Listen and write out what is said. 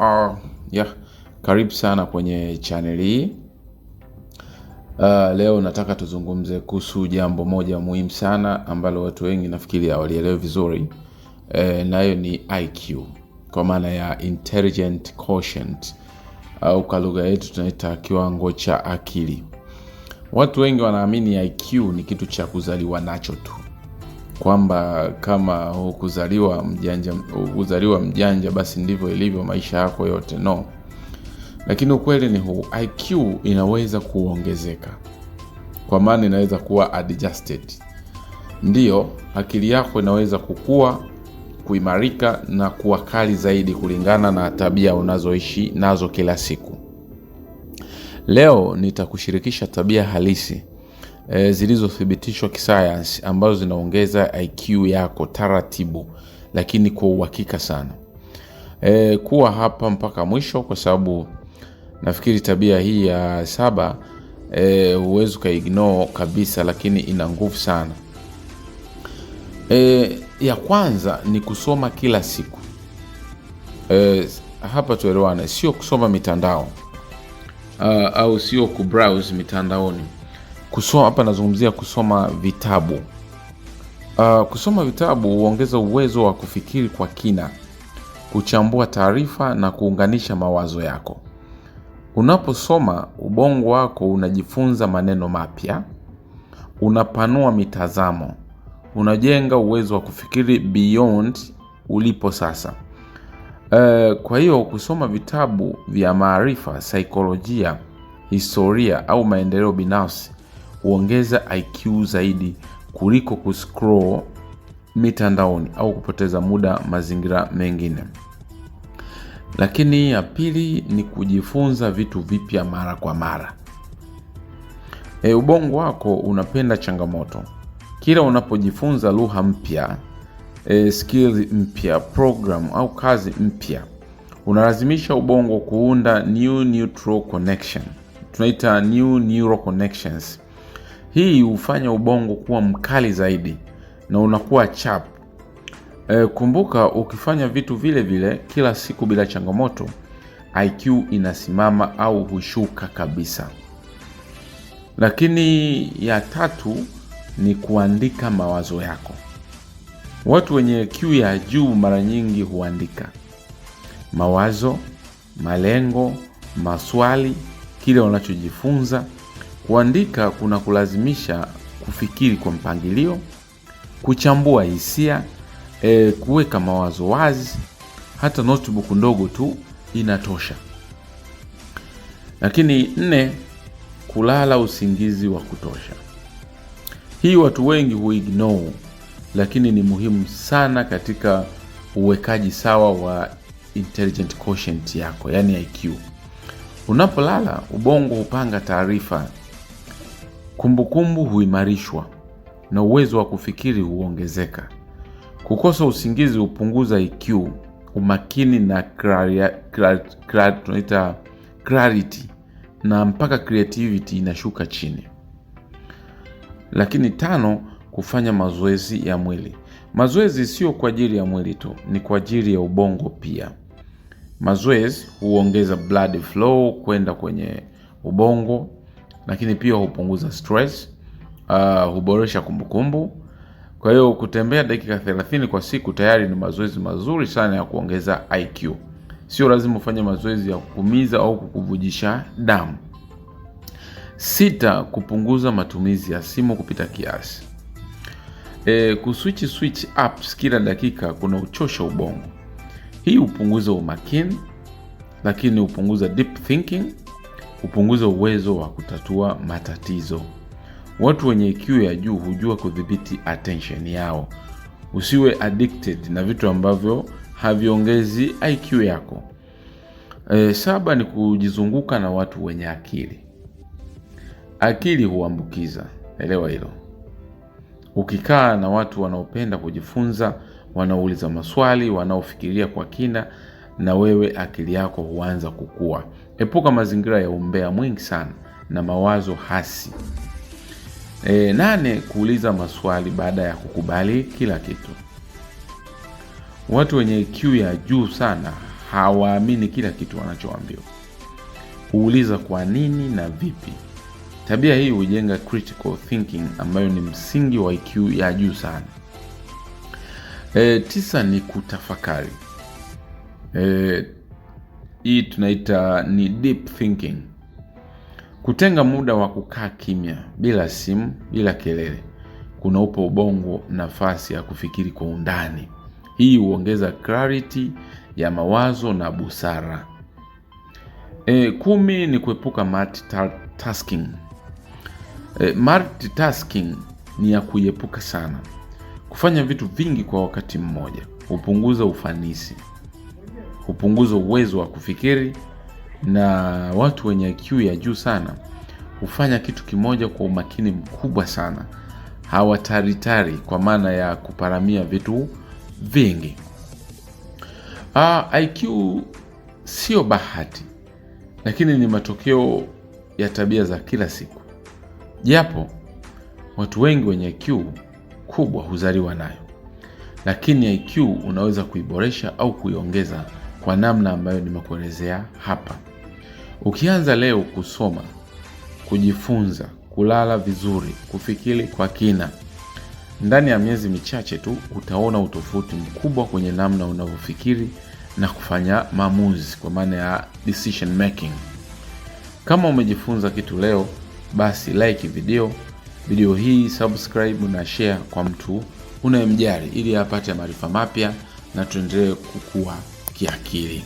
Uh, yeah, karibu sana kwenye channel hii. Leo nataka tuzungumze kuhusu jambo moja muhimu sana ambalo watu wengi nafikiri hawalielewi vizuri. Nayo ni IQ, kwa maana ya intelligent quotient, au kwa lugha yetu tunaita kiwango cha akili. Watu wengi wanaamini IQ ni kitu cha kuzaliwa nacho tu, kwamba kama hukuzaliwa mjanja basi ndivyo ilivyo maisha yako yote. No. Lakini ukweli ni huu, IQ inaweza kuongezeka, kwa maana inaweza kuwa adjusted. Ndiyo, akili yako inaweza kukua, kuimarika na kuwa kali zaidi kulingana na tabia unazoishi nazo kila siku. Leo nitakushirikisha tabia halisi zilizothibitishwa kisayansi ambazo zinaongeza IQ yako taratibu, lakini kwa uhakika sana. Kuwa hapa mpaka mwisho, kwa sababu nafikiri tabia hii ya 7 huwezi ukaignore kabisa, lakini ina nguvu sana. Ya kwanza ni kusoma kila siku. Hapa tuelewane, sio kusoma mitandao au sio kubrowse mitandaoni. Kusoma hapa nazungumzia kusoma vitabu. Kusoma vitabu huongeza uwezo wa kufikiri kwa kina, kuchambua taarifa na kuunganisha mawazo yako. Unaposoma, ubongo wako unajifunza maneno mapya, unapanua mitazamo, unajenga uwezo wa kufikiri beyond ulipo sasa. Kwa hiyo kusoma vitabu vya maarifa, saikolojia, historia au maendeleo binafsi huongeza IQ zaidi kuliko kuscroll mitandaoni au kupoteza muda mazingira mengine. Lakini ya pili ni kujifunza vitu vipya mara kwa mara. Ubongo wako unapenda changamoto. Kila unapojifunza lugha mpya, skill mpya, program au kazi mpya, unalazimisha ubongo kuunda new neural connection. Tunaita new neural connections. Hii hufanya ubongo kuwa mkali zaidi na unakuwa chap. Kumbuka, ukifanya vitu vile vile kila siku bila changamoto, IQ inasimama au hushuka kabisa. Lakini ya tatu ni kuandika mawazo yako. Watu wenye IQ ya juu mara nyingi huandika mawazo, malengo, maswali, kile wanachojifunza. Kuandika kuna kulazimisha kufikiri kwa mpangilio, kuchambua hisia, kuweka mawazo wazi. Hata notebook ndogo tu inatosha. Lakini 4, kulala usingizi wa kutosha. Hii watu wengi huignore, lakini ni muhimu sana katika uwekaji sawa wa intelligent quotient yako, yani IQ. Unapolala, ubongo hupanga taarifa, kumbukumbu huimarishwa na uwezo wa kufikiri huongezeka. Kukosa usingizi hupunguza IQ, umakini na clarity, na mpaka creativity inashuka chini. Lakini 5, kufanya mazoezi ya mwili. Mazoezi sio kwa ajili ya mwili tu, ni kwa ajili ya ubongo pia. Mazoezi huongeza blood flow kwenda kwenye ubongo, lakini pia hupunguza stress, huboresha kumbukumbu. Kwa hiyo kutembea dakika 30 kwa siku tayari ni mazoezi mazuri sana ya kuongeza IQ. Sio lazima ufanye mazoezi ya kukumiza au kukuvujisha damu. 6, kupunguza matumizi ya simu kupita kiasi. Switch apps kila dakika kuna uchosha ubongo. Hii hupunguza umakini, lakini hupunguza deep thinking, hupunguza uwezo wa kutatua matatizo. Watu wenye IQ ya juu hujua kudhibiti attention yao. Usiwe addicted na vitu ambavyo haviongezi IQ yako. 7 ni kujizunguka na watu wenye akili. Akili huambukiza, elewa hilo. Ukikaa na watu wanaopenda kujifunza, wanaouliza maswali, wanaofikiria kwa kina, na wewe akili yako huanza kukua. Epuka mazingira ya umbea mwingi sana na mawazo hasi. 8, kuuliza maswali baada ya kukubali kila kitu. Watu wenye IQ ya juu sana hawaamini kila kitu wanachoambiwa. Huuliza kwa nini na vipi. Tabia hii hujenga critical thinking ambayo ni msingi wa IQ ya juu sana. 9 ni kutafakari. Hii tunaita ni deep thinking. Kutenga muda wa kukaa kimya, bila simu, bila kelele, kunaupa ubongo nafasi ya kufikiri kwa undani. Hii huongeza clarity ya mawazo na busara. 10 ni kuepuka multitasking. Multitasking ni ya kuepuka sana. Kufanya vitu vingi kwa wakati mmoja hupunguza ufanisi, hupunguza uwezo wa kufikiri, na watu wenye IQ ya juu sana hufanya kitu kimoja kwa umakini mkubwa sana. Hawataritari kwa maana ya kuparamia vitu vingi. IQ sio bahati, lakini ni matokeo ya tabia za kila siku. Japo watu wengi wenye IQ kubwa huzaliwa nayo, lakini IQ unaweza kuiboresha au kuiongeza kwa namna ambayo nimekuelezea hapa. Ukianza leo kusoma, kujifunza, kulala vizuri, kufikiri kwa kina, ndani ya miezi michache tu utaona utofauti mkubwa kwenye namna unavyofikiri na kufanya maamuzi, kwa maana ya decision making. Kama umejifunza kitu leo, basi like video hii, subscribe na share kwa mtu unayemjali ili apate maarifa mapya na tuendelee kukua kiakili.